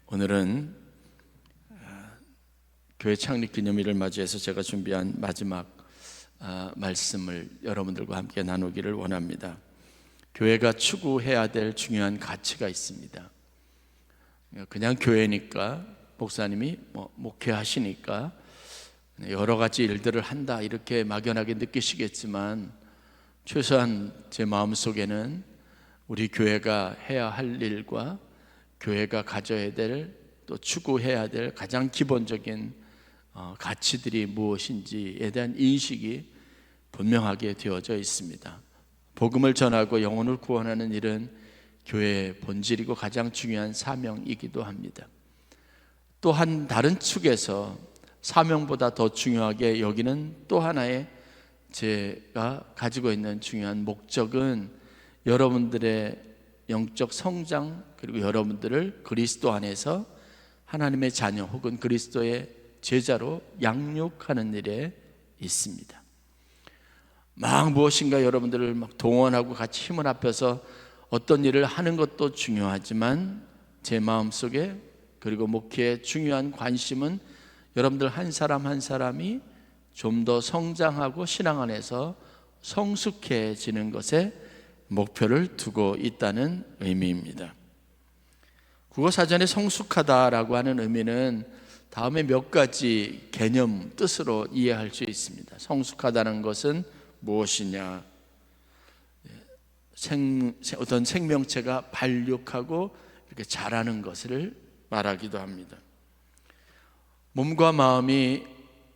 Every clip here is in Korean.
오늘은 교회 창립 기념일을 맞이해서 제가 준비한 마지막 말씀을 여러분들과 함께 나누기를 원합니다. 교회가 추구해야 될 중요한 가치가 있습니다. 그냥 교회니까 목사님이 목회하시니까 여러 가지 일들을 한다 이렇게 막연하게 느끼시겠지만, 최소한 제 마음속에는 우리 교회가 해야 할 일과 교회가 가져야 될, 또 추구해야 될 가장 기본적인 가치들이 무엇인지에 대한 인식이 분명하게 되어져 있습니다. 복음을 전하고 영혼을 구원하는 일은 교회의 본질이고 가장 중요한 사명이기도 합니다. 또한 다른 축에서 사명보다 더 중요하게 여기는 또 하나의 제가 가지고 있는 중요한 목적은 여러분들의 영적 성장, 그리고 여러분들을 그리스도 안에서 하나님의 자녀 혹은 그리스도의 제자로 양육하는 일에 있습니다. 막 무엇인가 여러분들을 막 동원하고 같이 힘을 합해서 어떤 일을 하는 것도 중요하지만, 제 마음속에 그리고 목회의 중요한 관심은 여러분들 한 사람 한 사람이 좀 더 성장하고 신앙 안에서 성숙해지는 것에 목표를 두고 있다는 의미입니다. 국어사전에 성숙하다라고 하는 의미는 다음에 몇 가지 개념, 뜻으로 이해할 수 있습니다. 성숙하다는 것은 무엇이냐? 어떤 생명체가 발육하고 이렇게 자라는 것을 말하기도 합니다. 몸과 마음이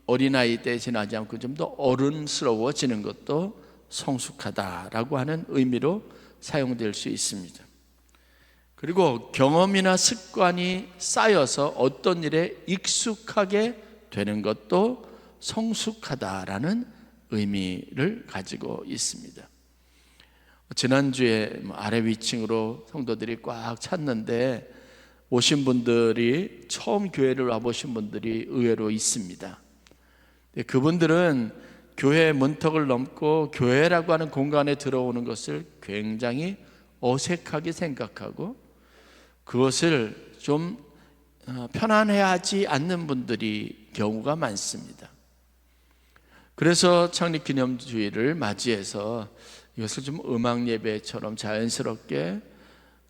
어린아이 때 지나지 않고 좀 더 어른스러워지는 것도 성숙하다라고 하는 의미로 사용될 수 있습니다. 그리고 경험이나 습관이 쌓여서 어떤 일에 익숙하게 되는 것도 성숙하다라는 의미를 가지고 있습니다. 지난주에 아래 위층으로 성도들이 꽉 찼는데, 오신 분들이 처음 교회를 와보신 분들이 의외로 있습니다. 그분들은 교회의 문턱을 넘고 교회라고 하는 공간에 들어오는 것을 굉장히 어색하게 생각하고, 그것을 좀 편안해하지 않는 분들이 경우가 많습니다. 그래서 창립기념주일을 맞이해서 이것을 좀 음악 예배처럼 자연스럽게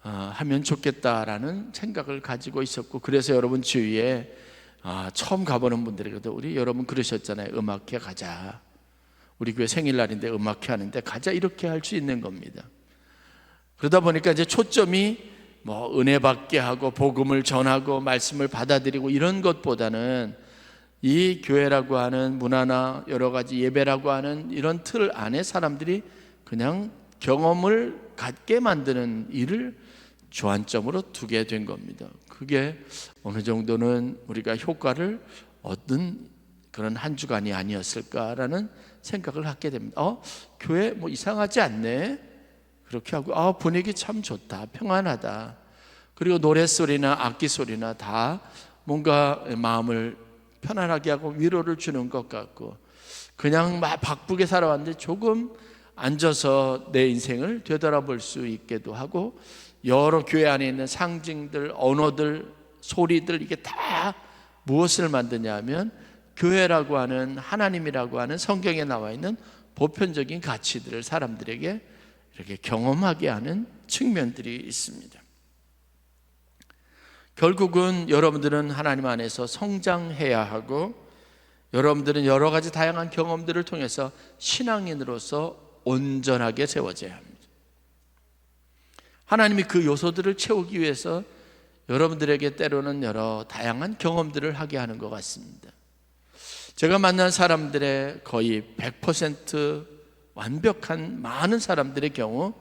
하면 좋겠다라는 생각을 가지고 있었고, 그래서 여러분 주위에 처음 가보는 분들에게도 우리 여러분 그러셨잖아요. 음악회 가자. 우리 교회 생일날인데 음악회 하는데 가자, 이렇게 할 수 있는 겁니다. 그러다 보니까 이제 초점이 은혜 받게 하고 복음을 전하고 말씀을 받아들이고 이런 것보다는 이 교회라고 하는 문화나 여러 가지 예배라고 하는 이런 틀 안에 사람들이 그냥 경험을 갖게 만드는 일을 주안점으로 두게 된 겁니다. 그게 어느 정도는 우리가 효과를 얻은 그런 한 주간이 아니었을까라는 생각을 갖게 됩니다. 교회 이상하지 않네, 그렇게 하고 분위기 참 좋다, 평안하다, 그리고 노랫소리나 악기소리나 다 뭔가 마음을 편안하게 하고 위로를 주는 것 같고, 그냥 막 바쁘게 살아왔는데 조금 앉아서 내 인생을 되돌아볼 수 있게도 하고, 여러 교회 안에 있는 상징들, 언어들, 소리들, 이게 다 무엇을 만드냐 하면 교회라고 하는, 하나님이라고 하는 성경에 나와 있는 보편적인 가치들을 사람들에게 이렇게 경험하게 하는 측면들이 있습니다. 결국은 여러분들은 하나님 안에서 성장해야 하고, 여러분들은 여러 가지 다양한 경험들을 통해서 신앙인으로서 온전하게 세워져야 합니다. 하나님이 그 요소들을 채우기 위해서 여러분들에게 때로는 여러 다양한 경험들을 하게 하는 것 같습니다. 제가 만난 사람들의 거의 100% 완벽한 많은 사람들의 경우,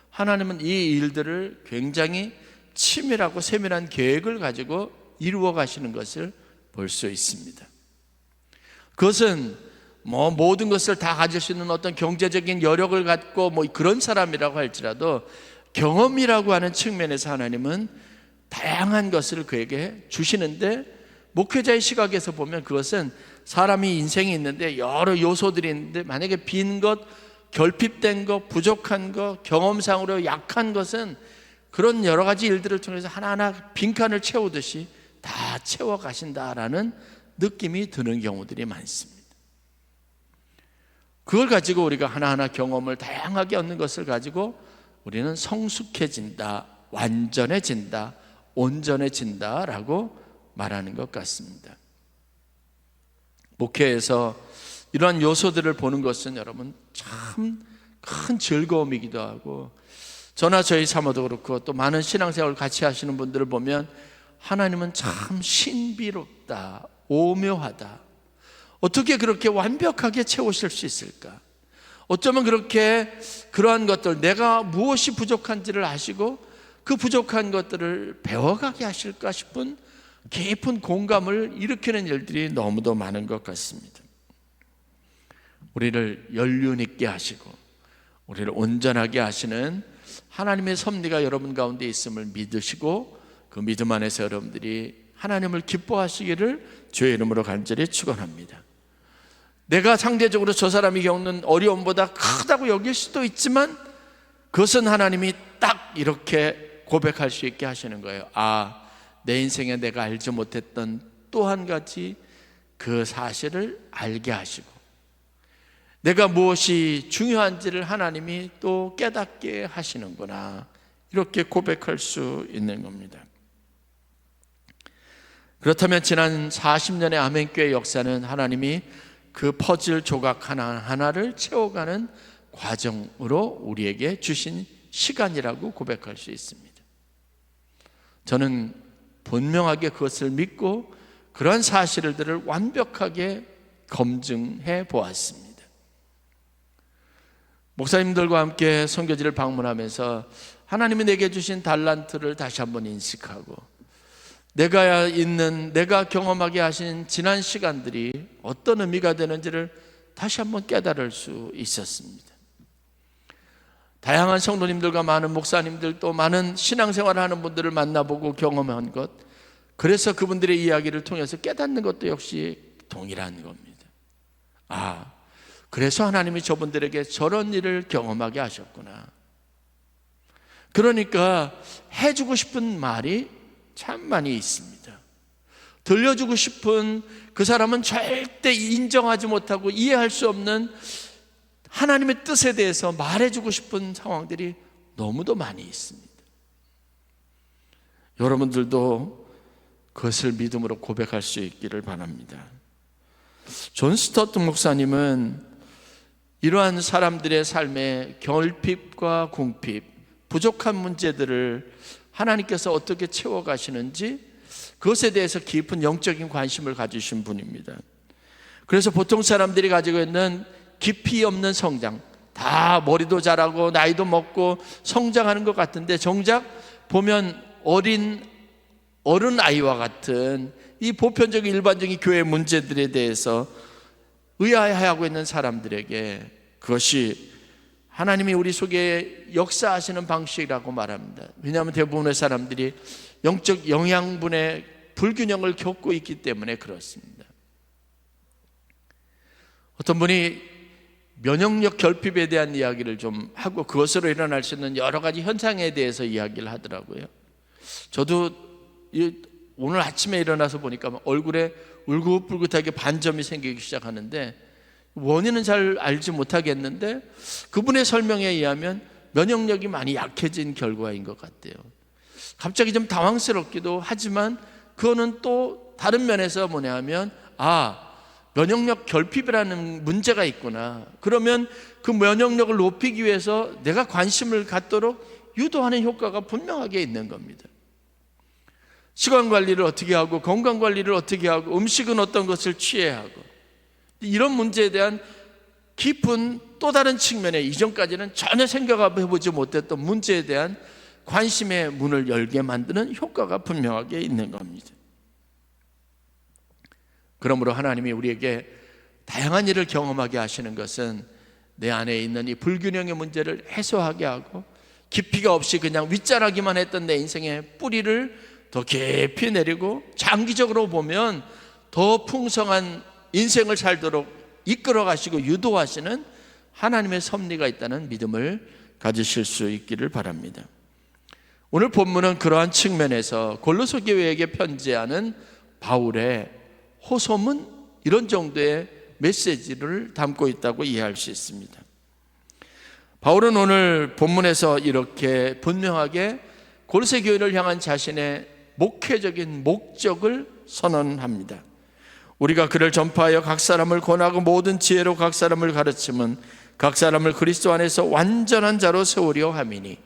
하나님은 이 일들을 굉장히 치밀하고 세밀한 계획을 가지고 이루어 가시는 것을 볼 수 있습니다. 그것은 모든 것을 다 가질 수 있는 어떤 경제적인 여력을 갖고 그런 사람이라고 할지라도, 경험이라고 하는 측면에서 하나님은 다양한 것을 그에게 주시는데, 목회자의 시각에서 보면 그것은 사람이 인생이 있는데 여러 요소들이 있는데, 만약에 빈 것, 결핍된 것, 부족한 것, 경험상으로 약한 것은 그런 여러 가지 일들을 통해서 하나하나 빈칸을 채우듯이 다 채워가신다라는 느낌이 드는 경우들이 많습니다. 그걸 가지고 우리가 하나하나 경험을 다양하게 얻는 것을 가지고 우리는 성숙해진다, 완전해진다, 온전해진다라고 말하는 것 같습니다. 목회에서 이러한 요소들을 보는 것은 여러분 참 큰 즐거움이기도 하고, 저나 저희 사모도 그렇고 또 많은 신앙생활을 같이 하시는 분들을 보면 하나님은 참 신비롭다, 오묘하다, 어떻게 그렇게 완벽하게 채우실 수 있을까? 어쩌면 그렇게 그러한 것들, 내가 무엇이 부족한지를 아시고 그 부족한 것들을 배워가게 하실까 싶은 깊은 공감을 일으키는 일들이 너무도 많은 것 같습니다. 우리를 연륜 있게 하시고 우리를 온전하게 하시는 하나님의 섭리가 여러분 가운데 있음을 믿으시고 그 믿음 안에서 여러분들이 하나님을 기뻐하시기를 주의 이름으로 간절히 축원합니다. 내가 상대적으로 저 사람이 겪는 어려움보다 크다고 여길 수도 있지만 그것은 하나님이 딱 이렇게 고백할 수 있게 하시는 거예요. 아, 내 인생에 내가 알지 못했던 또 한 가지 그 사실을 알게 하시고 내가 무엇이 중요한지를 하나님이 또 깨닫게 하시는구나, 이렇게 고백할 수 있는 겁니다. 그렇다면 지난 40년의 아멘교회 역사는 하나님이 그 퍼즐 조각 하나하나를 채워가는 과정으로 우리에게 주신 시간이라고 고백할 수 있습니다. 저는 분명하게 그것을 믿고 그런 사실들을 완벽하게 검증해 보았습니다. 목사님들과 함께 선교지를 방문하면서 하나님이 내게 주신 달란트를 다시 한번 인식하고 내가 경험하게 하신 지난 시간들이 어떤 의미가 되는지를 다시 한번 깨달을 수 있었습니다. 다양한 성도님들과 많은 목사님들, 또 많은 신앙생활을 하는 분들을 만나보고 경험한 것, 그래서 그분들의 이야기를 통해서 깨닫는 것도 역시 동일한 겁니다. 아, 그래서 하나님이 저분들에게 저런 일을 경험하게 하셨구나. 그러니까 해주고 싶은 말이 참 많이 있습니다. 들려주고 싶은, 그 사람은 절대 인정하지 못하고 이해할 수 없는 하나님의 뜻에 대해서 말해주고 싶은 상황들이 너무도 많이 있습니다. 여러분들도 그것을 믿음으로 고백할 수 있기를 바랍니다. 존 스토트 목사님은 이러한 사람들의 삶의 결핍과 궁핍, 부족한 문제들을 하나님께서 어떻게 채워가시는지 그것에 대해서 깊은 영적인 관심을 가지신 분입니다. 그래서 보통 사람들이 가지고 있는 깊이 없는 성장, 다 머리도 자라고 나이도 먹고 성장하는 것 같은데 정작 보면 어른 아이와 같은 이 보편적인 일반적인 교회 문제들에 대해서 의아해하고 있는 사람들에게 그것이 하나님이 우리 속에 역사하시는 방식이라고 말합니다. 왜냐하면 대부분의 사람들이 영적 영양분의 불균형을 겪고 있기 때문에 그렇습니다. 어떤 분이 면역력 결핍에 대한 이야기를 좀 하고 그것으로 일어날 수 있는 여러 가지 현상에 대해서 이야기를 하더라고요. 저도 오늘 아침에 일어나서 보니까 얼굴에 울긋불긋하게 반점이 생기기 시작하는데 원인은 잘 알지 못하겠는데 그분의 설명에 의하면 면역력이 많이 약해진 결과인 것 같아요. 갑자기 좀 당황스럽기도 하지만 그거는 또 다른 면에서 뭐냐면 면역력 결핍이라는 문제가 있구나. 그러면 그 면역력을 높이기 위해서 내가 관심을 갖도록 유도하는 효과가 분명하게 있는 겁니다. 시간 관리를 어떻게 하고 건강 관리를 어떻게 하고 음식은 어떤 것을 취해야 하고 이런 문제에 대한 깊은 또 다른 측면에 이전까지는 전혀 생각해보지 못했던 문제에 대한 관심의 문을 열게 만드는 효과가 분명하게 있는 겁니다. 그러므로 하나님이 우리에게 다양한 일을 경험하게 하시는 것은 내 안에 있는 이 불균형의 문제를 해소하게 하고 깊이가 없이 그냥 윗자라기만 했던 내 인생의 뿌리를 더 깊이 내리고 장기적으로 보면 더 풍성한 인생을 살도록 이끌어 가시고 유도하시는 하나님의 섭리가 있다는 믿음을 가지실 수 있기를 바랍니다. 오늘 본문은 그러한 측면에서 골로새 교회에게 편지하는 바울의 호소문, 이런 정도의 메시지를 담고 있다고 이해할 수 있습니다. 바울은 오늘 본문에서 이렇게 분명하게 골로새 교회를 향한 자신의 목회적인 목적을 선언합니다. 우리가 그를 전파하여 각 사람을 권하고 모든 지혜로 각 사람을 가르치면 각 사람을 그리스도 안에서 완전한 자로 세우려 함이니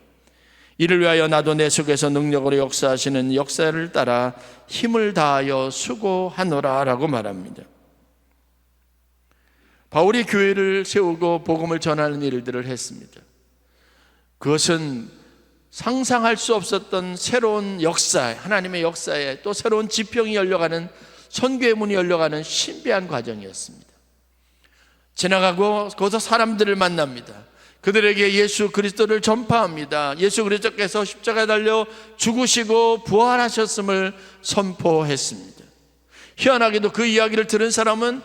이를 위하여 나도 내 속에서 능력으로 역사하시는 역사를 따라 힘을 다하여 수고하노라 라고 말합니다. 바울이 교회를 세우고 복음을 전하는 일들을 했습니다. 그것은 상상할 수 없었던 새로운 역사, 하나님의 역사에 또 새로운 지평이 열려가는, 선교의 문이 열려가는 신비한 과정이었습니다. 지나가고 거기서 사람들을 만납니다. 그들에게 예수 그리스도를 전파합니다. 예수 그리스도께서 십자가에 달려 죽으시고 부활하셨음을 선포했습니다. 희한하게도 그 이야기를 들은 사람은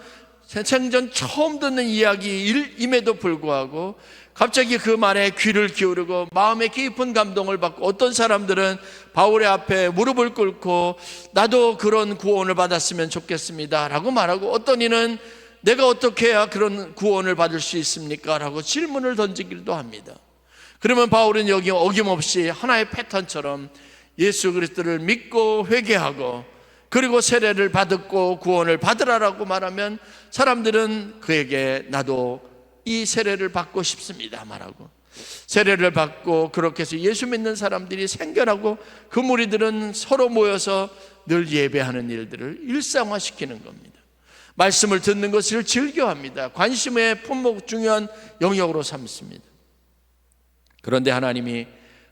생전 처음 듣는 이야기임에도 불구하고 갑자기 그 말에 귀를 기울이고 마음에 깊은 감동을 받고, 어떤 사람들은 바울의 앞에 무릎을 꿇고 나도 그런 구원을 받았으면 좋겠습니다 라고 말하고, 어떤 이는 내가 어떻게 해야 그런 구원을 받을 수 있습니까? 라고 질문을 던지기도 합니다. 그러면 바울은 여기 어김없이 하나의 패턴처럼 예수 그리스도를 믿고 회개하고 그리고 세례를 받고 구원을 받으라라고 말하면 사람들은 그에게 나도 이 세례를 받고 싶습니다 말하고, 세례를 받고 그렇게 해서 예수 믿는 사람들이 생겨나고 그 무리들은 서로 모여서 늘 예배하는 일들을 일상화시키는 겁니다. 말씀을 듣는 것을 즐겨합니다. 관심의 품목, 중요한 영역으로 삼습니다. 그런데 하나님이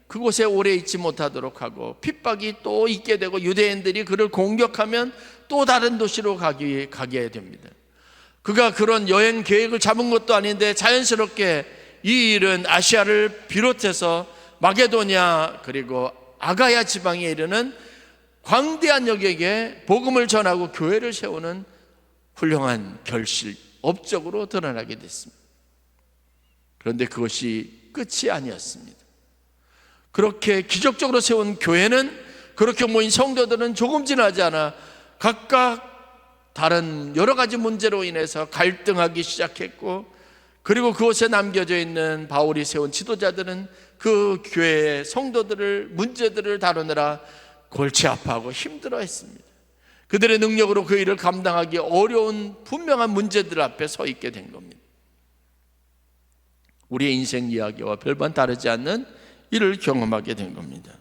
그곳에 오래 있지 못하도록 하고 핍박이 또 있게 되고 유대인들이 그를 공격하면 또 다른 도시로 가게 됩니다. 그가 그런 여행 계획을 잡은 것도 아닌데 자연스럽게 이 일은 아시아를 비롯해서 마게도냐 그리고 아가야 지방에 이르는 광대한 여객에 복음을 전하고 교회를 세우는 훌륭한 결실, 업적으로 드러나게 됐습니다. 그런데 그것이 끝이 아니었습니다. 그렇게 기적적으로 세운 교회는, 그렇게 모인 성도들은 조금 지나지 않아 각각 다른 여러 가지 문제로 인해서 갈등하기 시작했고, 그리고 그곳에 남겨져 있는 바울이 세운 지도자들은 그 교회의 성도들을, 문제들을 다루느라 골치 아파하고 힘들어했습니다. 그들의 능력으로 그 일을 감당하기 어려운 분명한 문제들 앞에 서 있게 된 겁니다. 우리의 인생 이야기와 별반 다르지 않는 일을 경험하게 된 겁니다.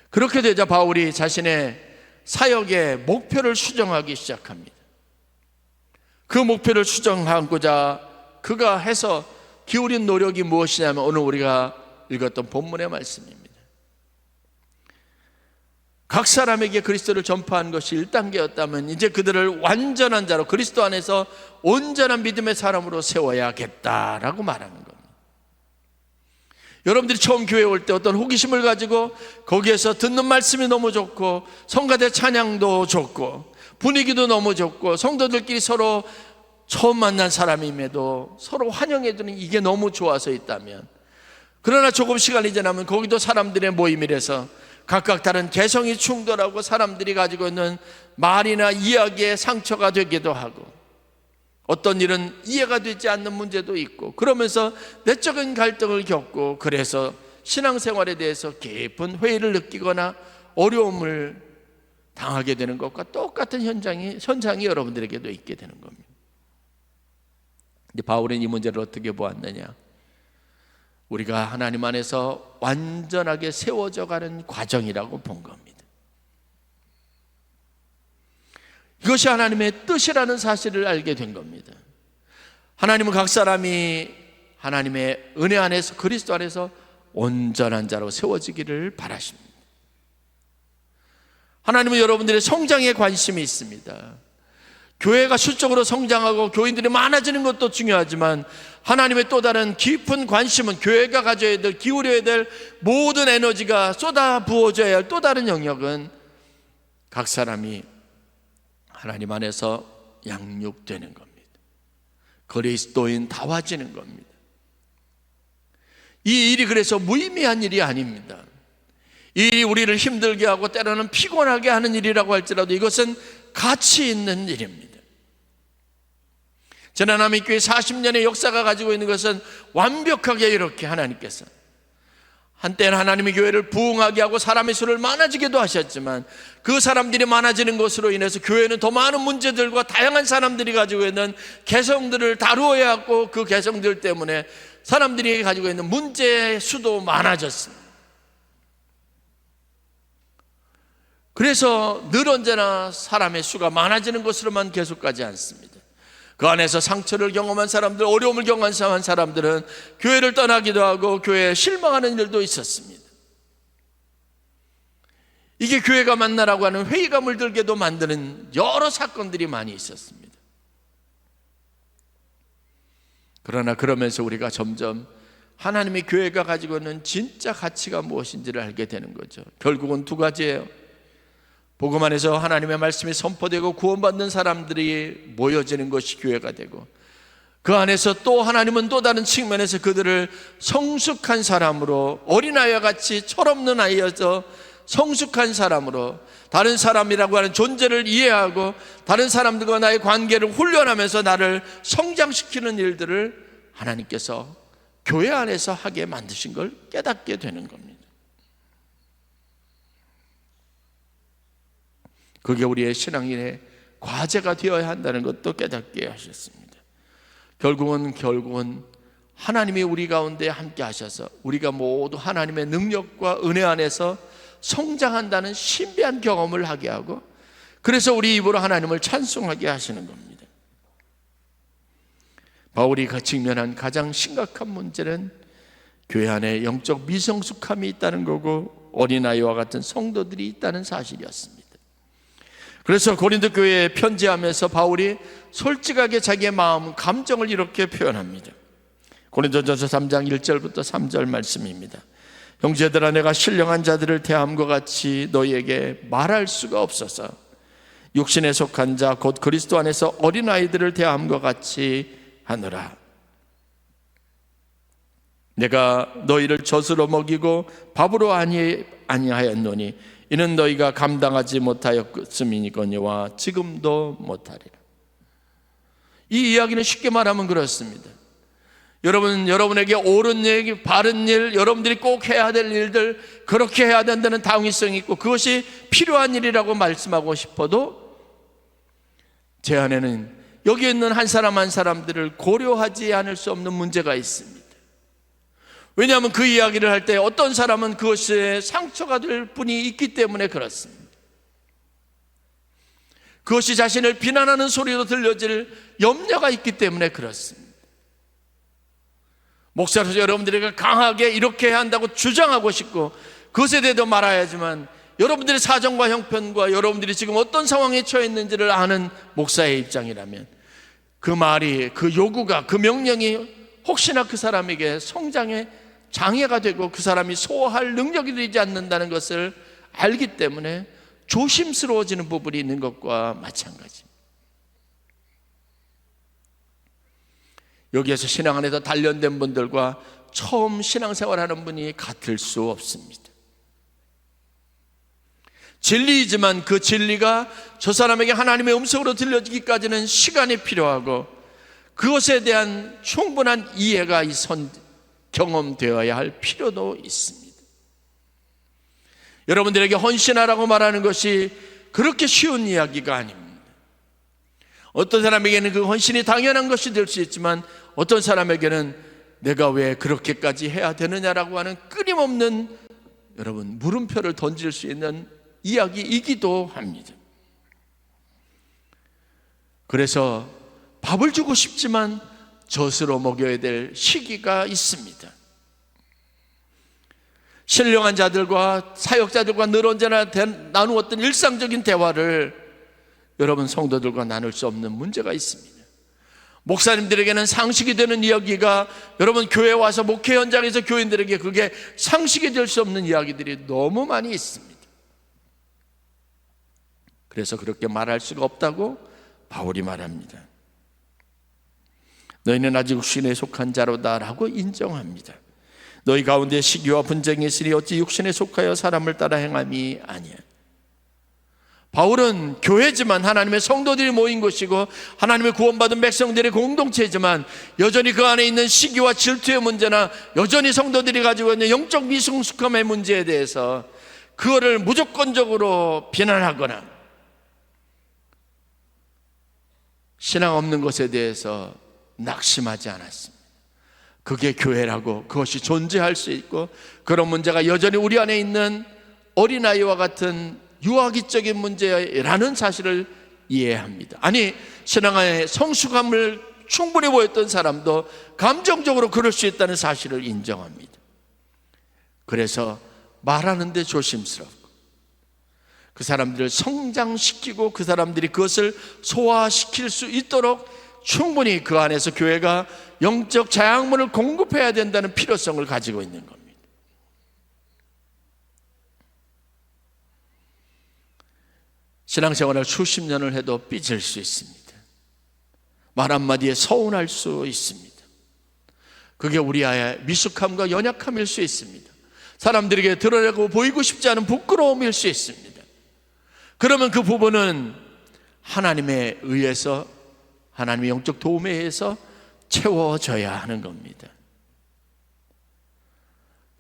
그렇게 되자 바울이 자신의 사역의 목표를 수정하기 시작합니다. 그 목표를 수정하고자 그가 해서 기울인 노력이 무엇이냐면 오늘 우리가 읽었던 본문의 말씀입니다. 각 사람에게 그리스도를 전파하는 것이 1단계였다면 이제 그들을 완전한 자로, 그리스도 안에서 온전한 믿음의 사람으로 세워야겠다라고 말하는 겁니다. 여러분들이 처음 교회에 올 때 어떤 호기심을 가지고 거기에서 듣는 말씀이 너무 좋고 성가대 찬양도 좋고 분위기도 너무 좋고 성도들끼리 서로 처음 만난 사람임에도 서로 환영해주는 이게 너무 좋아서 있다면, 그러나 조금 시간이 지나면 거기도 사람들의 모임이라서 각각 다른 개성이 충돌하고 사람들이 가지고 있는 말이나 이야기에 상처가 되기도 하고 어떤 일은 이해가 되지 않는 문제도 있고, 그러면서 내적인 갈등을 겪고, 그래서 신앙생활에 대해서 깊은 회의를 느끼거나 어려움을 당하게 되는 것과 똑같은 현상이 여러분들에게도 있게 되는 겁니다. 근데 바울은 이 문제를 어떻게 보았느냐? 우리가 하나님 안에서 완전하게 세워져 가는 과정이라고 본 겁니다. 이것이 하나님의 뜻이라는 사실을 알게 된 겁니다. 하나님은 각 사람이 하나님의 은혜 안에서, 그리스도 안에서 온전한 자로 세워지기를 바라십니다. 하나님은 여러분들의 성장에 관심이 있습니다. 교회가 수적으로 성장하고 교인들이 많아지는 것도 중요하지만 하나님의 또 다른 깊은 관심은 교회가 가져야 될, 기울여야 될 모든 에너지가 쏟아 부어져야 할 또 다른 영역은 각 사람이 하나님 안에서 양육되는 겁니다. 그리스도인 다워지는 겁니다. 이 일이 그래서 무의미한 일이 아닙니다. 이 일이 우리를 힘들게 하고 때로는 피곤하게 하는 일이라고 할지라도 이것은 가치 있는 일입니다. 저는 하나님의 교회 40년의 역사가 가지고 있는 것은 완벽하게 이렇게 하나님께서 한때는 하나님의 교회를 부흥하게 하고 사람의 수를 많아지게도 하셨지만 그 사람들이 많아지는 것으로 인해서 교회는 더 많은 문제들과 다양한 사람들이 가지고 있는 개성들을 다루어야 하고 그 개성들 때문에 사람들이 가지고 있는 문제의 수도 많아졌습니다. 그래서 늘 언제나 사람의 수가 많아지는 것으로만 계속 가지 않습니다. 그 안에서 상처를 경험한 사람들, 어려움을 경험한 사람들은 교회를 떠나기도 하고 교회에 실망하는 일도 있었습니다. 이게 교회가 만나라고 하는 회의감을 들게도 만드는 여러 사건들이 많이 있었습니다. 그러나 그러면서 우리가 점점 하나님의 교회가 가지고 있는 진짜 가치가 무엇인지를 알게 되는 거죠. 결국은 두 가지예요. 복음 안에서 하나님의 말씀이 선포되고 구원받는 사람들이 모여지는 것이 교회가 되고, 그 안에서 또 하나님은 또 다른 측면에서 그들을 성숙한 사람으로, 어린아이와 같이 철없는 아이여서 성숙한 사람으로, 다른 사람이라고 하는 존재를 이해하고 다른 사람들과 나의 관계를 훈련하면서 나를 성장시키는 일들을 하나님께서 교회 안에서 하게 만드신 걸 깨닫게 되는 겁니다. 그게 우리의 신앙인의 과제가 되어야 한다는 것도 깨닫게 하셨습니다. 결국은 하나님이 우리 가운데 함께 하셔서 우리가 모두 하나님의 능력과 은혜 안에서 성장한다는 신비한 경험을 하게 하고, 그래서 우리 입으로 하나님을 찬송하게 하시는 겁니다. 바울이 직면한 가장 심각한 문제는 교회 안에 영적 미성숙함이 있다는 거고 어린아이와 같은 성도들이 있다는 사실이었습니다. 그래서 고린도 교회에 편지하면서 바울이 솔직하게 자기의 마음, 감정을 이렇게 표현합니다. 고린도전서 3장 1절부터 3절 말씀입니다. 형제들아, 내가 신령한 자들을 대함과 같이 너희에게 말할 수가 없어서 육신에 속한 자 곧 그리스도 안에서 어린아이들을 대함과 같이 하느라. 내가 너희를 젖으로 먹이고 밥으로 아니하였노니 이는 너희가 감당하지 못하였음이니거니와 지금도 못하리라. 이 이야기는 쉽게 말하면 그렇습니다. 여러분에게 옳은 얘기, 바른 일, 여러분들이 꼭 해야 될 일들, 그렇게 해야 된다는 당위성이 있고 그것이 필요한 일이라고 말씀하고 싶어도 제 안에는 여기 있는 한 사람 한 사람들을 고려하지 않을 수 없는 문제가 있습니다. 왜냐하면 그 이야기를 할 때 어떤 사람은 그것에 상처가 될 분이 있기 때문에 그렇습니다. 그것이 자신을 비난하는 소리로 들려질 염려가 있기 때문에 그렇습니다. 목사로서 여러분들에게 강하게 이렇게 해야 한다고 주장하고 싶고 그것에 대해서 말해야지만, 여러분들의 사정과 형편과 여러분들이 지금 어떤 상황에 처해 있는지를 아는 목사의 입장이라면 그 말이, 그 요구가, 그 명령이 혹시나 그 사람에게 성장에 장애가 되고 그 사람이 소화할 능력이 되지 않는다는 것을 알기 때문에 조심스러워지는 부분이 있는 것과 마찬가지입니다. 여기에서 신앙 안에서 단련된 분들과 처음 신앙생활하는 분이 같을 수 없습니다. 진리이지만 그 진리가 저 사람에게 하나님의 음성으로 들려지기까지는 시간이 필요하고 그것에 대한 충분한 이해가 경험되어야 할 필요도 있습니다. 여러분들에게 헌신하라고 말하는 것이 그렇게 쉬운 이야기가 아닙니다. 어떤 사람에게는 그 헌신이 당연한 것이 될 수 있지만 어떤 사람에게는 내가 왜 그렇게까지 해야 되느냐라고 하는 끊임없는 물음표를 던질 수 있는 이야기이기도 합니다. 그래서 밥을 주고 싶지만 젖으로 먹여야 될 시기가 있습니다. 신령한 자들과 사역자들과 늘 언제나 나누었던 일상적인 대화를 여러분 성도들과 나눌 수 없는 문제가 있습니다. 목사님들에게는 상식이 되는 이야기가 여러분 교회에 와서 목회 현장에서 교인들에게 그게 상식이 될 수 없는 이야기들이 너무 많이 있습니다. 그래서 그렇게 말할 수가 없다고 바울이 말합니다. 너희는 아직 육신에 속한 자로다 라고 인정합니다. 너희 가운데 시기와 분쟁이 있으니 어찌 육신에 속하여 사람을 따라 행함이 아니야. 바울은 교회지만 하나님의 성도들이 모인 곳이고 하나님의 구원받은 백성들의 공동체지만 여전히 그 안에 있는 시기와 질투의 문제나 여전히 성도들이 가지고 있는 영적 미성숙함의 문제에 대해서 그거를 무조건적으로 비난하거나 신앙 없는 것에 대해서 낙심하지 않았습니다. 그게 교회라고, 그것이 존재할 수 있고 그런 문제가 여전히 우리 안에 있는 어린아이와 같은 유아기적인 문제라는 사실을 이해합니다. 아니, 신앙의 성숙함을 충분히 보였던 사람도 감정적으로 그럴 수 있다는 사실을 인정합니다. 그래서 말하는데 조심스럽고 그 사람들을 성장시키고 그 사람들이 그것을 소화시킬 수 있도록 충분히 그 안에서 교회가 영적 자양분을 공급해야 된다는 필요성을 가지고 있는 겁니다. 신앙생활을 수십 년을 해도 삐질 수 있습니다. 말 한마디에 서운할 수 있습니다. 그게 우리의 미숙함과 연약함일 수 있습니다. 사람들에게 드러내고 보이고 싶지 않은 부끄러움일 수 있습니다. 그러면 그 부분은 하나님에 의해서, 하나님의 영적 도움에 의해서 채워져야 하는 겁니다.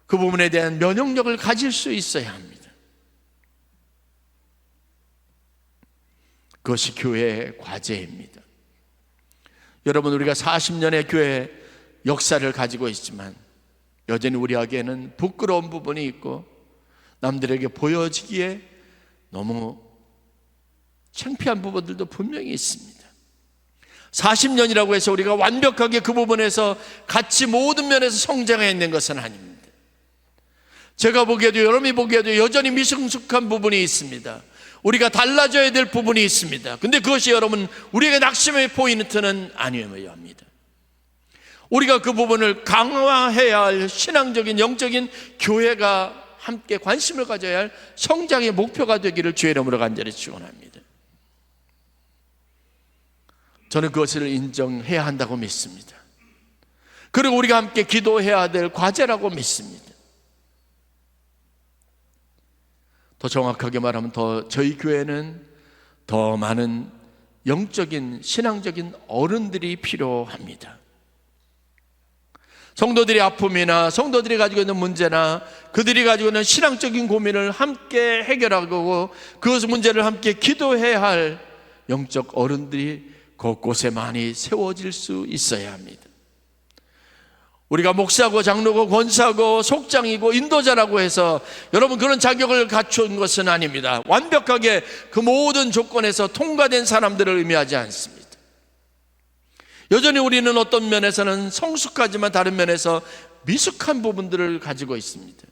그 부분에 대한 면역력을 가질 수 있어야 합니다. 그것이 교회의 과제입니다. 여러분, 우리가 40년의 교회 역사를 가지고 있지만 여전히 우리에게는 부끄러운 부분이 있고 남들에게 보여지기에 너무 창피한 부분들도 분명히 있습니다. 40년이라고 해서 우리가 완벽하게 그 부분에서 같이 모든 면에서 성장해 있는 것은 아닙니다. 제가 보기에도 여러분이 보기에도 여전히 미성숙한 부분이 있습니다. 우리가 달라져야 될 부분이 있습니다. 근데 그것이 여러분 우리에게 낙심의 포인트는 아니어야 합니다. 우리가 그 부분을 강화해야 할 신앙적인 영적인 교회가 함께 관심을 가져야 할 성장의 목표가 되기를 주의 이름으로 간절히 축원합니다. 저는 그것을 인정해야 한다고 믿습니다. 그리고 우리가 함께 기도해야 될 과제라고 믿습니다. 더 정확하게 말하면 저희 교회는 더 많은 영적인 신앙적인 어른들이 필요합니다. 성도들의 아픔이나 성도들이 가지고 있는 문제나 그들이 가지고 있는 신앙적인 고민을 함께 해결하고 그 문제를 함께 기도해야 할 영적 어른들이 곳곳에 많이 세워질 수 있어야 합니다. 우리가 목사고 장로고 권사고 속장이고 인도자라고 해서 여러분 그런 자격을 갖춘 것은 아닙니다. 완벽하게 그 모든 조건에서 통과된 사람들을 의미하지 않습니다. 여전히 우리는 어떤 면에서는 성숙하지만 다른 면에서 미숙한 부분들을 가지고 있습니다.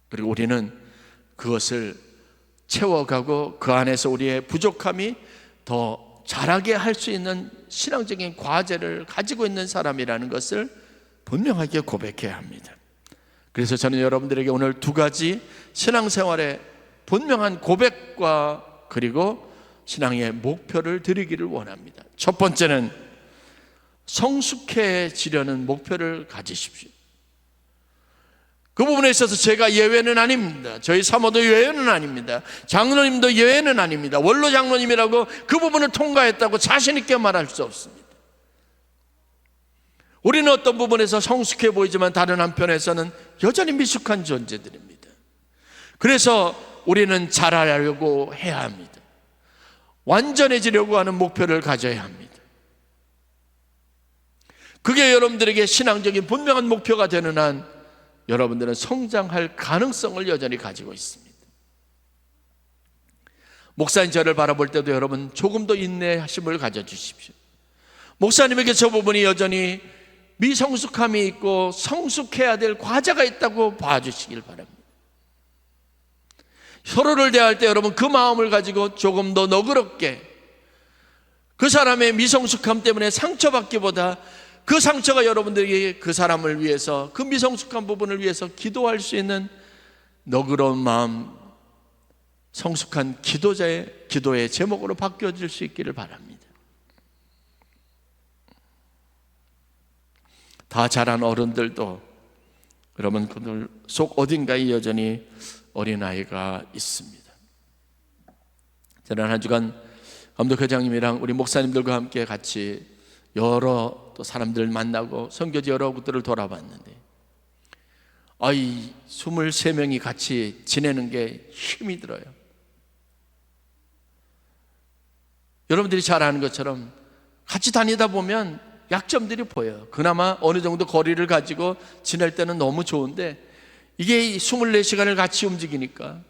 그리고 우리는 그것을 채워가고 그 안에서 우리의 부족함이 더 잘하게 할 수 있는 신앙적인 과제를 가지고 있는 사람이라는 것을 분명하게 고백해야 합니다. 그래서 저는 여러분들에게 오늘 두 가지 신앙생활의 분명한 고백과 그리고 신앙의 목표를 드리기를 원합니다. 첫 번째는 성숙해지려는 목표를 가지십시오. 그 부분에 있어서 제가 예외는 아닙니다. 저희 사모도 예외는 아닙니다. 장로님도 예외는 아닙니다. 원로 장로님이라고 그 부분을 통과했다고 자신 있게 말할 수 없습니다. 우리는 어떤 부분에서 성숙해 보이지만 다른 한편에서는 여전히 미숙한 존재들입니다. 그래서 우리는 잘하려고 해야 합니다. 완전해지려고 하는 목표를 가져야 합니다. 그게 여러분들에게 신앙적인 분명한 목표가 되는 한 여러분들은 성장할 가능성을 여전히 가지고 있습니다. 목사님 저를 바라볼 때도 여러분 조금 더 인내하심을 가져주십시오. 목사님에게 저 부분이 여전히 미성숙함이 있고 성숙해야 될 과제가 있다고 봐주시길 바랍니다. 서로를 대할 때 여러분 그 마음을 가지고 조금 더 너그럽게 그 사람의 미성숙함 때문에 상처받기보다 그 상처가 여러분들에게 그 사람을 위해서 그 미성숙한 부분을 위해서 기도할 수 있는 너그러운 마음, 성숙한 기도의 제목으로 바뀌어질 수 있기를 바랍니다. 다 자란 어른들도 여러분, 그들 속 어딘가에 여전히 어린아이가 있습니다. 지난 한 주간 감독회장님이랑 우리 목사님들과 함께 같이 여러 또 사람들 만나고 선교지 여러 곳들을 돌아봤는데, 이 23명이 같이 지내는 게 힘이 들어요. 여러분들이 잘 아는 것처럼 같이 다니다 보면 약점들이 보여요. 그나마 어느 정도 거리를 가지고 지낼 때는 너무 좋은데, 이게 24시간을 같이 움직이니까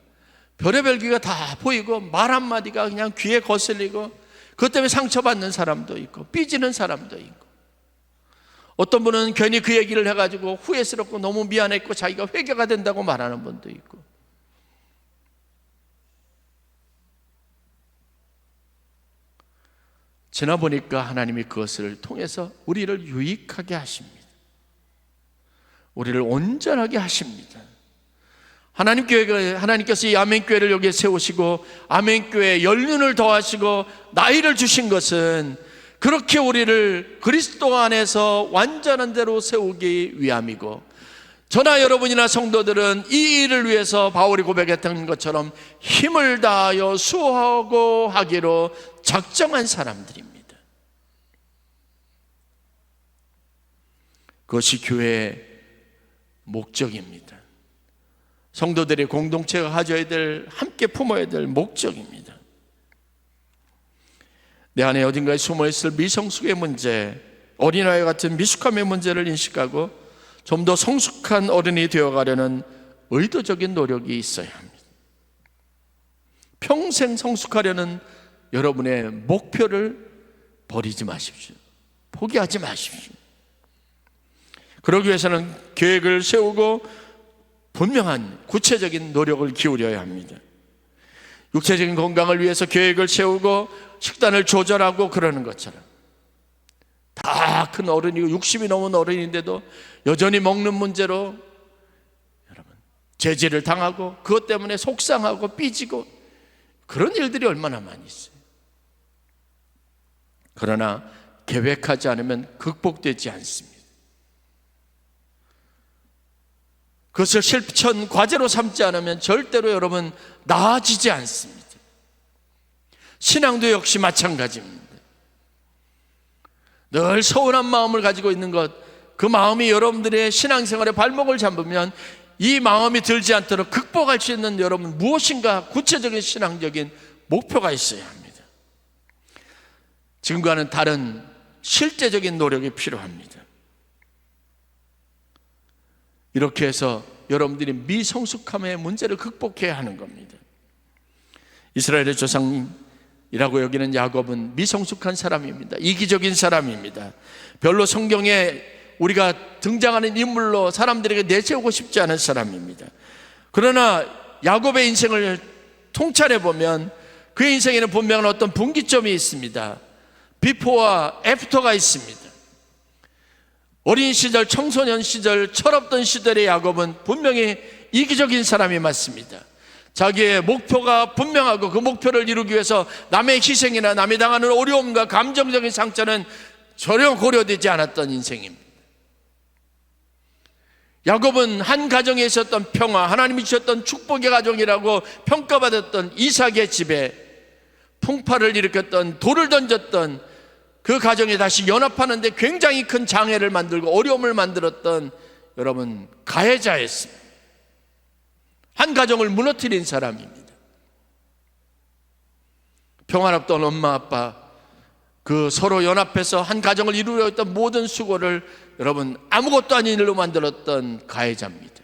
별의별 귀가 다 보이고 말 한마디가 그냥 귀에 거슬리고, 그것 때문에 상처받는 사람도 있고 삐지는 사람도 있고, 어떤 분은 괜히 그 얘기를 해가지고 후회스럽고 너무 미안했고 자기가 회개가 된다고 말하는 분도 있고. 지나보니까 하나님이 그것을 통해서 우리를 유익하게 하십니다. 우리를 온전하게 하십니다. 하나님께서 이 아멘교회를 여기에 세우시고 아멘교회에 연륜을 더하시고 나이를 주신 것은 그렇게 우리를 그리스도 안에서 완전한 대로 세우기 위함이고, 저나 여러분이나 성도들은 이 일을 위해서 바울이 고백했던 것처럼 힘을 다하여 수고하고 하기로 작정한 사람들입니다. 그것이 교회의 목적입니다. 성도들의 공동체가 가져야 될, 함께 품어야 될 목적입니다. 내 안에 어딘가에 숨어있을 미성숙의 문제, 어린아이 같은 미숙함의 문제를 인식하고 좀 더 성숙한 어른이 되어가려는 의도적인 노력이 있어야 합니다. 평생 성숙하려는 여러분의 목표를 버리지 마십시오. 포기하지 마십시오. 그러기 위해서는 계획을 세우고 분명한 구체적인 노력을 기울여야 합니다. 육체적인 건강을 위해서 계획을 세우고 식단을 조절하고 그러는 것처럼, 다 큰 어른이고 60이 넘은 어른인데도 여전히 먹는 문제로 여러분 제지를 당하고 그것 때문에 속상하고 삐지고 그런 일들이 얼마나 많이 있어요. 그러나 계획하지 않으면 극복되지 않습니다. 그것을 실천 과제로 삼지 않으면 절대로 여러분 나아지지 않습니다. 신앙도 역시 마찬가지입니다. 늘 서운한 마음을 가지고 있는 것, 그 마음이 여러분들의 신앙생활에 발목을 잡으면 이 마음이 들지 않도록 극복할 수 있는 여러분 무엇인가 구체적인 신앙적인 목표가 있어야 합니다. 지금과는 다른 실제적인 노력이 필요합니다. 이렇게 해서 여러분들이 미성숙함의 문제를 극복해야 하는 겁니다. 이스라엘의 조상이라고 여기는 야곱은 미성숙한 사람입니다. 이기적인 사람입니다. 별로 성경에 우리가 등장하는 인물로 사람들에게 내세우고 싶지 않은 사람입니다. 그러나 야곱의 인생을 통찰해 보면 그의 인생에는 분명한 어떤 분기점이 있습니다. 비포와 애프터가 있습니다. 어린 시절, 청소년 시절, 철없던 시절의 야곱은 분명히 이기적인 사람이 맞습니다. 자기의 목표가 분명하고 그 목표를 이루기 위해서 남의 희생이나 남이 당하는 어려움과 감정적인 상처는 전혀 고려되지 않았던 인생입니다. 야곱은 한 가정에 있었던 평화, 하나님이 주셨던 축복의 가정이라고 평가받았던 이삭의 집에 풍파를 일으켰던, 돌을 던졌던 그 가정에 다시 연합하는데 굉장히 큰 장애를 만들고 어려움을 만들었던 여러분 가해자였습니다. 한 가정을 무너뜨린 사람입니다. 평화롭던 엄마 아빠, 그 서로 연합해서 한 가정을 이루려 했던 모든 수고를 여러분 아무것도 아닌 일로 만들었던 가해자입니다.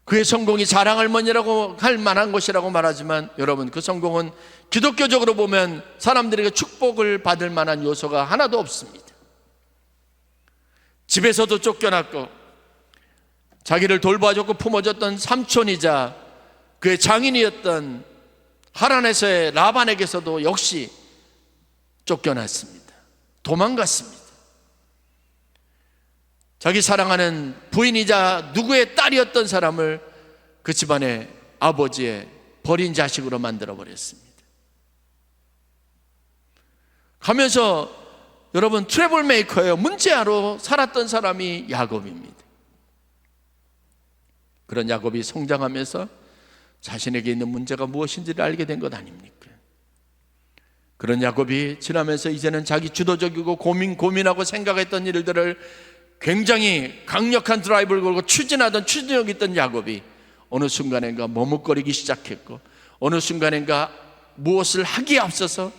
그의 성공이 자랑할머니라고 할 만한 것이라고 말하지만 여러분 그 성공은 기독교적으로 보면 사람들에게 축복을 받을 만한 요소가 하나도 없습니다. 집에서도 쫓겨났고 자기를 돌봐줬고 품어줬던 삼촌이자 그의 장인이었던 하란에서의 라반에게서도 역시 쫓겨났습니다. 도망갔습니다. 자기 사랑하는 부인이자 누구의 딸이었던 사람을 그 집안의 아버지의 버린 자식으로 만들어 버렸습니다. 가면서 여러분 트러블 메이커예요. 문제아로 살았던 사람이 야곱입니다. 그런 야곱이 성장하면서 자신에게 있는 문제가 무엇인지를 알게 된 것 아닙니까? 그런 야곱이 지나면서 이제는 자기 주도적이고 고민하고 생각했던 일들을 굉장히 강력한 드라이브를 걸고 추진하던 추진력 있던 야곱이 어느 순간인가 머뭇거리기 시작했고, 어느 순간인가 무엇을 하기에 앞서서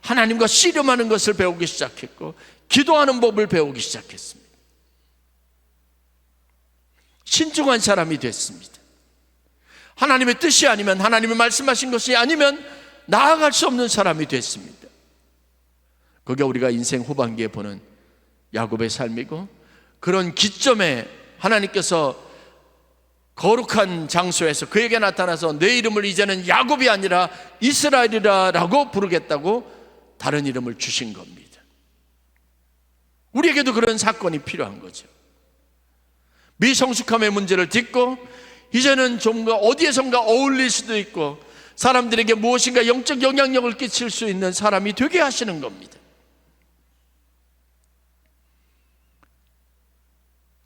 하나님과 씨름하는 것을 배우기 시작했고, 기도하는 법을 배우기 시작했습니다. 신중한 사람이 됐습니다. 하나님의 뜻이 아니면, 하나님이 말씀하신 것이 아니면 나아갈 수 없는 사람이 됐습니다. 그게 우리가 인생 후반기에 보는 야곱의 삶이고, 그런 기점에 하나님께서 거룩한 장소에서 그에게 나타나서 내 이름을 이제는 야곱이 아니라 이스라엘이라고 부르겠다고 다른 이름을 주신 겁니다. 우리에게도 그런 사건이 필요한 거죠. 미성숙함의 문제를 딛고 이제는 좀 어디에선가 어울릴 수도 있고 사람들에게 무엇인가 영적 영향력을 끼칠 수 있는 사람이 되게 하시는 겁니다.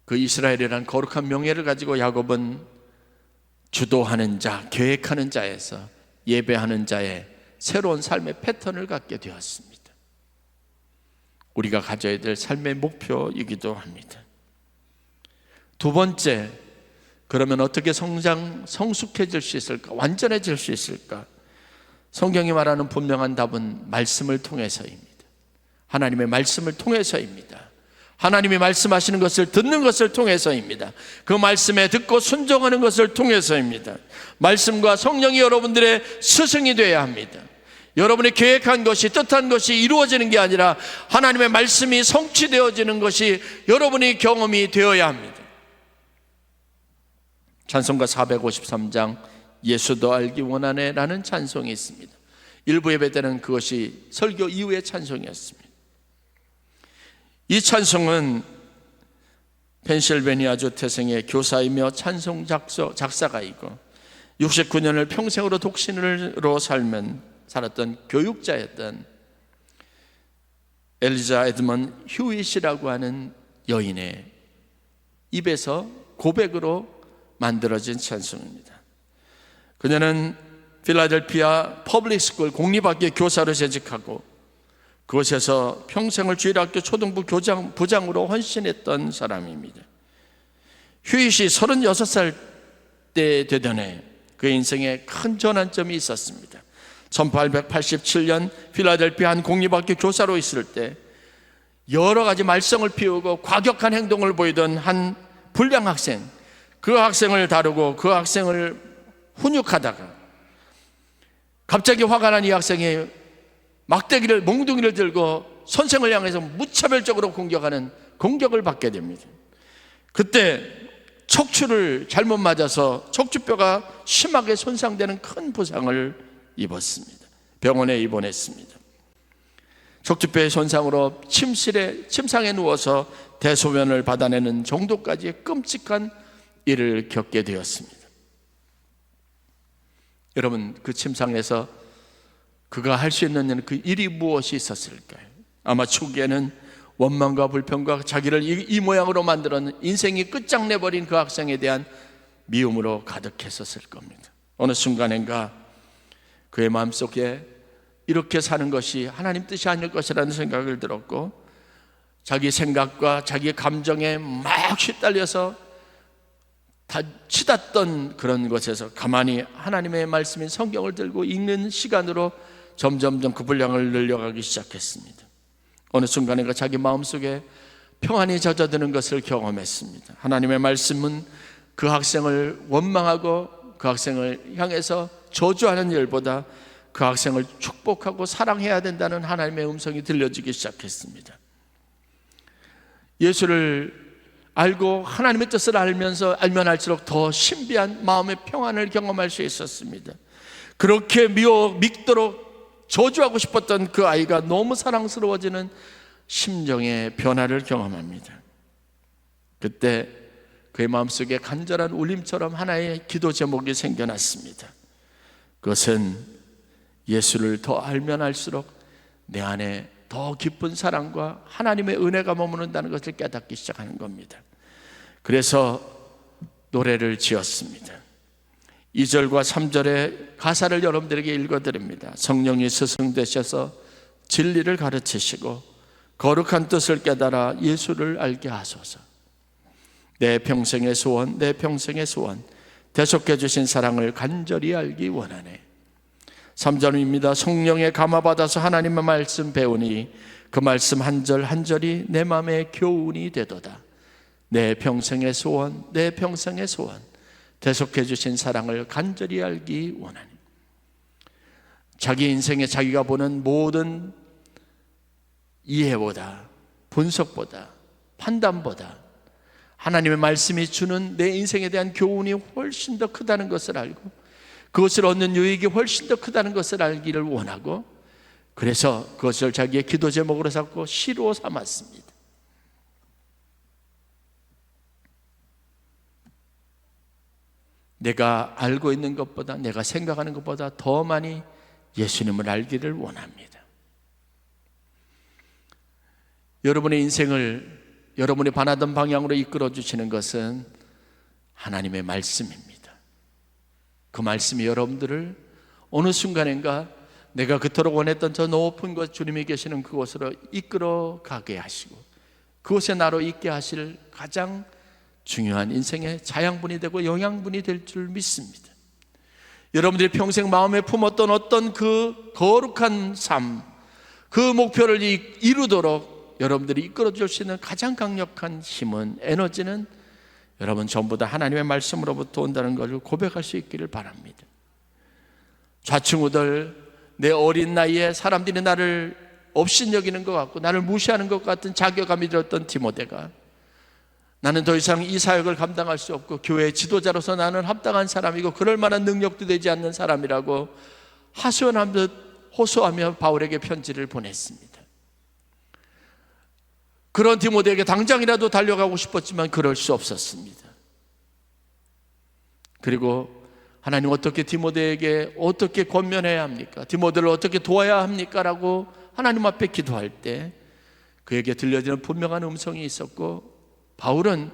그 이스라엘이라는 거룩한 명예를 가지고 야곱은 주도하는 자, 계획하는 자에서 예배하는 자의 새로운 삶의 패턴을 갖게 되었습니다. 우리가 가져야 될 삶의 목표이기도 합니다. 두 번째, 그러면 어떻게 성숙해질 수 있을까? 완전해질 수 있을까? 성경이 말하는 분명한 답은 말씀을 통해서입니다. 하나님의 말씀을 통해서입니다. 하나님이 말씀하시는 것을 듣는 것을 통해서입니다. 그 말씀에 듣고 순종하는 것을 통해서입니다. 말씀과 성령이 여러분들의 스승이 되어야 합니다. 여러분이 계획한 것이, 뜻한 것이 이루어지는 게 아니라 하나님의 말씀이 성취되어지는 것이 여러분의 경험이 되어야 합니다. 찬송가 453장 예수도 알기 원하네 라는 찬송이 있습니다. 일부 예배 때는 그것이 설교 이후의 찬송이었습니다. 이 찬송은 펜실베니아주 태생의 교사이며 찬송 작사가이고 69년을 평생으로 독신으로 살았던 교육자였던 엘리자 에드먼 휴잇이라고 하는 여인의 입에서 고백으로 만들어진 찬송입니다. 그녀는 필라델피아 퍼블릭 스쿨 공립학교 교사로 재직하고 그곳에서 평생을 주일학교 초등부 부장으로 헌신했던 사람입니다. 휴잇이 36살 때 되던 해 그의 인생에 큰 전환점이 있었습니다. 1887년 필라델피아 한 공립학교 교사로 있을 때 여러 가지 말썽을 피우고 과격한 행동을 보이던 한 불량 학생, 그 학생을 다루고 그 학생을 훈육하다가 갑자기 화가 난 이 학생이 막대기를, 몽둥이를 들고 선생을 향해서 무차별적으로 공격하는 공격을 받게 됩니다. 그때 척추를 잘못 맞아서 척추뼈가 심하게 손상되는 큰 부상을 입었습니다. 병원에 입원했습니다. 척추뼈의 손상으로 침상에 누워서 대소변을 받아내는 정도까지의 끔찍한 일을 겪게 되었습니다. 여러분, 그 침상에서 그가 할 수 있는 그 일이 무엇이 있었을까요? 아마 초기에는 원망과 불평과 자기를 이 모양으로 만들었는 인생이 끝장내버린 그 학생에 대한 미움으로 가득했었을 겁니다. 어느 순간인가 그의 마음속에 이렇게 사는 것이 하나님 뜻이 아닐 것이라는 생각을 들었고 자기 생각과 자기 감정에 막 휘달려서 다 치닫던 그런 것에서 가만히 하나님의 말씀인 성경을 들고 읽는 시간으로 점점점 그 분량을 늘려가기 시작했습니다. 어느 순간인가 자기 마음속에 평안이 젖어드는 것을 경험했습니다. 하나님의 말씀은 그 학생을 원망하고 그 학생을 향해서 저주하는 일보다 그 학생을 축복하고 사랑해야 된다는 하나님의 음성이 들려지기 시작했습니다. 예수를 알고 하나님의 뜻을 알면 알수록 더 신비한 마음의 평안을 경험할 수 있었습니다. 그렇게 믿도록 저주하고 싶었던 그 아이가 너무 사랑스러워지는 심정의 변화를 경험합니다. 그때 그의 마음속에 간절한 울림처럼 하나의 기도 제목이 생겨났습니다. 그것은 예수를 더 알면 알수록 내 안에 더 깊은 사랑과 하나님의 은혜가 머무른다는 것을 깨닫기 시작하는 겁니다. 그래서 노래를 지었습니다. 2절과 3절의 가사를 여러분들에게 읽어드립니다. 성령이 스승되셔서 진리를 가르치시고 거룩한 뜻을 깨달아 예수를 알게 하소서. 내 평생의 소원, 내 평생의 소원, 대속해 주신 사랑을 간절히 알기 원하네. 3절입니다. 성령에 감화받아서 하나님의 말씀 배우니 그 말씀 한 절 한 절이 내 마음의 교훈이 되도다. 내 평생의 소원, 내 평생의 소원, 대속해 주신 사랑을 간절히 알기 원하니. 자기 인생에 자기가 보는 모든 이해보다, 분석보다, 판단보다 하나님의 말씀이 주는 내 인생에 대한 교훈이 훨씬 더 크다는 것을 알고 그것을 얻는 유익이 훨씬 더 크다는 것을 알기를 원하고, 그래서 그것을 자기의 기도 제목으로 삼고 시로 삼았습니다. 내가 알고 있는 것보다, 내가 생각하는 것보다 더 많이 예수님을 알기를 원합니다. 여러분의 인생을 여러분이 바라던 방향으로 이끌어 주시는 것은 하나님의 말씀입니다. 그 말씀이 여러분들을 어느 순간인가 내가 그토록 원했던 저 높은 곳, 주님이 계시는 그곳으로 이끌어 가게 하시고 그곳에 나로 있게 하실 가장 중요한 인생의 자양분이 되고 영양분이 될 줄 믿습니다. 여러분들이 평생 마음에 품었던 어떤 그 거룩한 삶, 그 목표를 이루도록 여러분들이 이끌어 줄 수 있는 가장 강력한 힘은, 에너지는 여러분 전부 다 하나님의 말씀으로부터 온다는 것을 고백할 수 있기를 바랍니다. 좌충우돌 내 어린 나이에 사람들이 나를 업신여기는 것 같고 나를 무시하는 것 같은 자괴감이 들었던 디모데가, 나는 더 이상 이 사역을 감당할 수 없고 교회의 지도자로서 나는 합당한 사람이고 그럴 만한 능력도 되지 않는 사람이라고 호소하며 바울에게 편지를 보냈습니다. 그런 디모데에게 당장이라도 달려가고 싶었지만 그럴 수 없었습니다. 그리고 하나님 어떻게 디모데에게 어떻게 권면해야 합니까? 디모데를 어떻게 도와야 합니까? 라고 하나님 앞에 기도할 때 그에게 들려지는 분명한 음성이 있었고, 바울은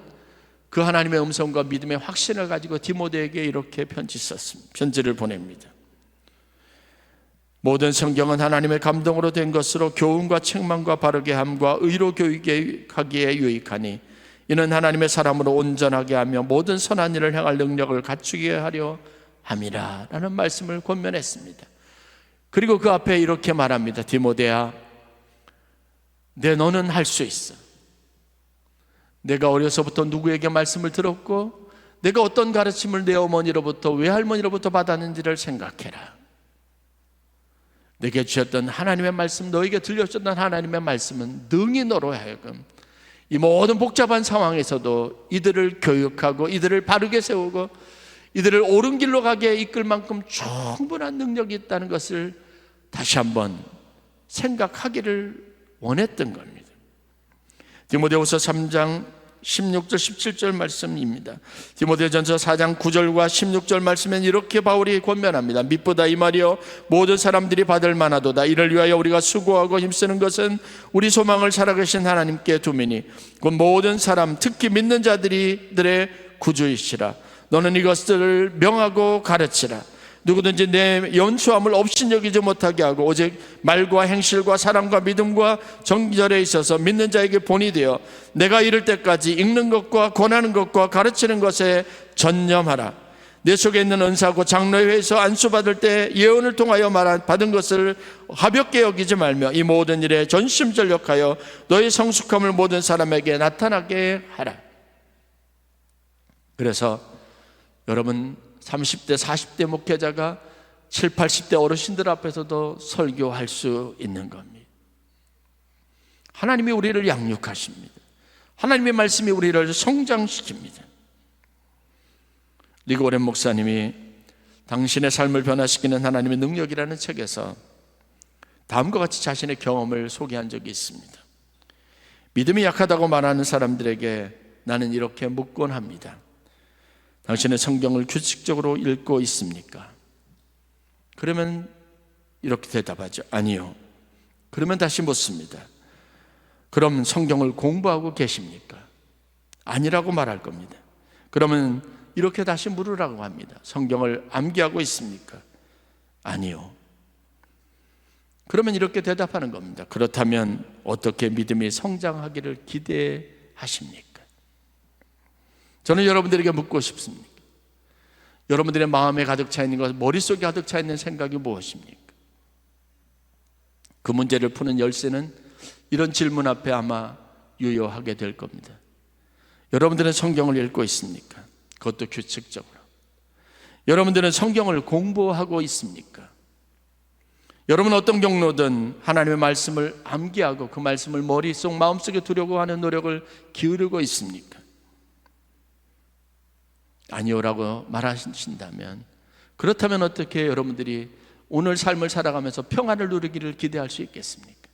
그 하나님의 음성과 믿음의 확신을 가지고 디모데에게 이렇게 편지를 보냅니다. 모든 성경은 하나님의 감동으로 된 것으로 교훈과 책망과 바르게 함과 의로 교육하기에 유익하니 이는 하나님의 사람으로 온전하게 하며 모든 선한 일을 행할 능력을 갖추게 하려 함이라 라는 말씀을 권면했습니다. 그리고 그 앞에 이렇게 말합니다. 디모데야, 너는 할 수 있어. 내가 어려서부터 누구에게 말씀을 들었고 내가 어떤 가르침을 내 어머니로부터 외할머니로부터 받았는지를 생각해라. 내게 주셨던 하나님의 말씀, 너에게 들려줬던 하나님의 말씀은 능히 너로 하여금 이 모든 복잡한 상황에서도 이들을 교육하고 이들을 바르게 세우고 이들을 옳은 길로 가게 이끌 만큼 충분한 능력이 있다는 것을 다시 한번 생각하기를 원했던 겁니다. 디모데후서 3장 16절 17절 말씀입니다. 디모데전서 4장 9절과 16절 말씀엔 이렇게 바울이 권면합니다. 미쁘다 이 말이여, 모든 사람들이 받을 만하도다. 이를 위하여 우리가 수고하고 힘쓰는 것은 우리 소망을 살아계신 하나님께 두미니 곧 모든 사람, 특히 믿는 자들의 구주이시라. 너는 이것들을 명하고 가르치라. 누구든지 내 연수함을 업신여기지 못하게 하고 오직 말과 행실과 사랑과 믿음과 정절에 있어서 믿는 자에게 본이 되어 내가 이를 때까지 읽는 것과 권하는 것과 가르치는 것에 전념하라. 내 속에 있는 은사고 장로회에서 안수받을 때 예언을 통하여 받은 것을 가볍게 여기지 말며 이 모든 일에 전심전력하여 너의 성숙함을 모든 사람에게 나타나게 하라. 그래서 여러분 30대 40대 목회자가 7, 80대 어르신들 앞에서도 설교할 수 있는 겁니다. 하나님이 우리를 양육하십니다. 하나님의 말씀이 우리를 성장시킵니다. 리그 오렌 목사님이 당신의 삶을 변화시키는 하나님의 능력이라는 책에서 다음과 같이 자신의 경험을 소개한 적이 있습니다. 믿음이 약하다고 말하는 사람들에게 나는 이렇게 묻곤 합니다. 당신은 성경을 규칙적으로 읽고 있습니까? 그러면 이렇게 대답하죠. 아니요. 그러면 다시 묻습니다. 그럼 성경을 공부하고 계십니까? 아니라고 말할 겁니다. 그러면 이렇게 다시 물으라고 합니다. 성경을 암기하고 있습니까? 아니요. 그러면 이렇게 대답하는 겁니다. 그렇다면 어떻게 믿음이 성장하기를 기대하십니까? 저는 여러분들에게 묻고 싶습니다. 여러분들의 마음에 가득 차 있는 것, 머릿속에 가득 차 있는 생각이 무엇입니까? 그 문제를 푸는 열쇠는 이런 질문 앞에 아마 유효하게 될 겁니다. 여러분들은 성경을 읽고 있습니까? 그것도 규칙적으로. 여러분들은 성경을 공부하고 있습니까? 여러분 어떤 경로든 하나님의 말씀을 암기하고 그 말씀을 머릿속 마음속에 두려고 하는 노력을 기울이고 있습니까? 아니요라고 말하신다면, 그렇다면 어떻게 여러분들이 오늘 삶을 살아가면서 평안을 누리기를 기대할 수 있겠습니까?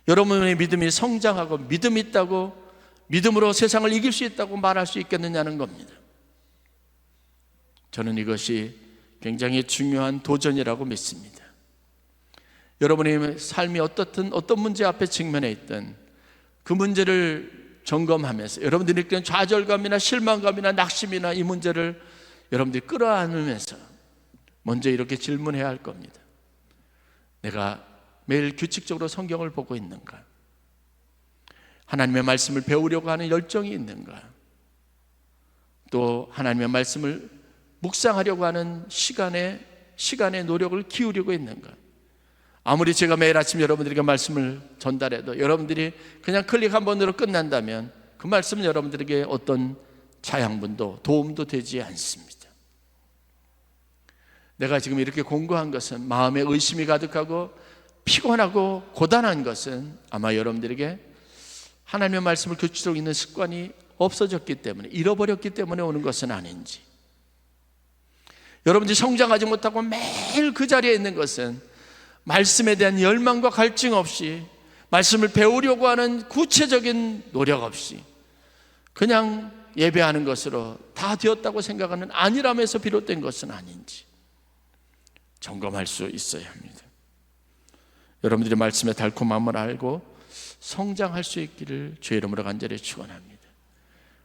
여러분의 믿음이 성장하고 믿음이 있다고, 믿음으로 세상을 이길 수 있다고 말할 수 있겠느냐는 겁니다. 저는 이것이 굉장히 중요한 도전이라고 믿습니다. 여러분의 삶이 어떤 문제 앞에 직면해 있든 그 문제를 점검하면서 여러분들이 느끼는 좌절감이나 실망감이나 낙심이나 이 문제를 여러분들이 끌어안으면서 먼저 이렇게 질문해야 할 겁니다. 내가 매일 규칙적으로 성경을 보고 있는가? 하나님의 말씀을 배우려고 하는 열정이 있는가? 또 하나님의 말씀을 묵상하려고 하는 시간의 노력을 기울이고 있는가? 아무리 제가 매일 아침 여러분들에게 말씀을 전달해도 여러분들이 그냥 클릭 한 번으로 끝난다면 그 말씀은 여러분들에게 어떤 자양분도 도움도 되지 않습니다. 내가 지금 이렇게 공부한 것은, 마음에 의심이 가득하고 피곤하고 고단한 것은 아마 여러분들에게 하나님의 말씀을 규칙적으로 읽는 습관이 없어졌기 때문에, 잃어버렸기 때문에 오는 것은 아닌지, 여러분들이 성장하지 못하고 매일 그 자리에 있는 것은 말씀에 대한 열망과 갈증 없이, 말씀을 배우려고 하는 구체적인 노력 없이 그냥 예배하는 것으로 다 되었다고 생각하는 안일함에서 비롯된 것은 아닌지 점검할 수 있어야 합니다. 여러분들이 말씀의 달콤함을 알고 성장할 수 있기를 주의 이름으로 간절히 축원합니다.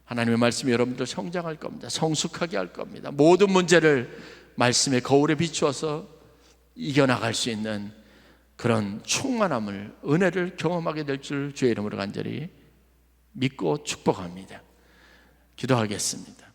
하나님의 말씀이 여러분들 성장할 겁니다. 성숙하게 할 겁니다. 모든 문제를 말씀의 거울에 비추어서 이겨나갈 수 있는 그런 충만함을, 은혜를 경험하게 될 줄 주의 이름으로 간절히 믿고 축복합니다. 기도하겠습니다.